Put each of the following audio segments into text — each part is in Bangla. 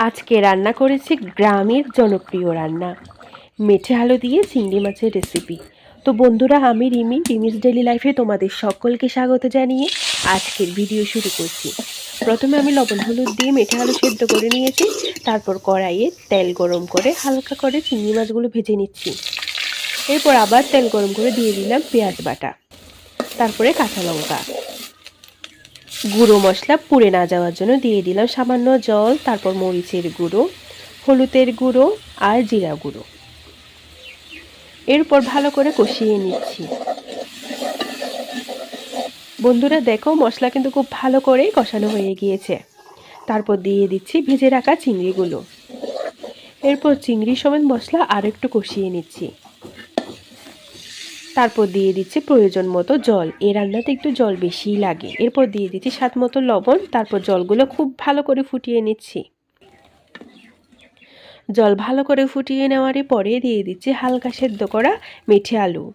আজকে রান্না করেছি গ্রামের জনপ্রিয় রান্না মেঠে আলু দিয়ে চিংড়ি মাছের রেসিপি। তো বন্ধুরা, আমি রিমি, রিমিস ডেইলি লাইফে তোমাদের সকলকে স্বাগত জানিয়ে আজকের ভিডিও শুরু করছি। প্রথমে আমি লবণ হলুদ দিয়ে মেঠে আলু সেদ্ধ করে নিয়েছি। তারপর কড়াইয়ে তেল গরম করে হালকা করে চিংড়ি মাছগুলো ভেজে নিচ্ছি। এরপর আবার তেল গরম করে দিয়ে দিলাম পেঁয়াজ বাটা, তারপরে কাঁচা লঙ্কা, গুঁড়ো মশলা পুড়ে না যাওয়ার জন্য দিয়ে দিলাম সামান্য জল, তারপর মরিচের গুঁড়ো, হলুদের গুঁড়ো আর জিরা গুঁড়ো। এরপর ভালো করে কষিয়ে নিচ্ছি। বন্ধুরা দেখো, মশলা কিন্তু খুব ভালো করে কষানো হয়ে গিয়েছে। তারপর দিয়ে দিচ্ছি ভেজে রাখা চিংড়িগুলো। এরপর চিংড়ি সমেত মশলা আর একটু কষিয়ে নিচ্ছি। তারপর দিয়ে দিচ্ছি প্রয়োজন মতো জল। এই রান্নাতে একটু জল বেশিই লাগে। এরপর দিয়ে দিচ্ছি স্বাদ মতো লবণ। তারপর জলগুলো খুব ভালো করে ফুটিয়ে নিচ্ছি। জল ভালো করে ফুটিয়ে নেওয়ার পরে দিয়ে দিচ্ছি হালকা সেদ্ধ করা মেঠে আলু।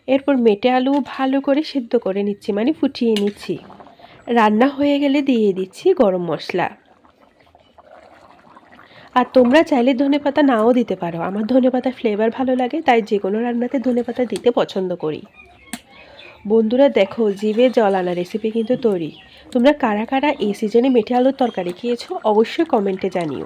এরপর মেঠে আলু ভালো করে সেদ্ধ করে নিচ্ছি, মানে ফুটিয়ে নিচ্ছি। রান্না হয়ে গেলে দিয়ে দিচ্ছি গরম মশলা। আর তোমরা চাইলে ধনেপাতা নাও দিতে পারো। আমার ধনেপাতার ফ্লেভার ভালো লাগে, তাই যে কোনো রান্নাতে ধনেপাতা দিতে পছন্দ করি। বন্ধুরা দেখো, জিভে জল আনা রেসিপি কিন্তু তৈরি। তোমরা কারা কারা এই সিজনে মেঠে আলুর তরকারি খেয়েছো অবশ্যই কমেন্টে জানিও।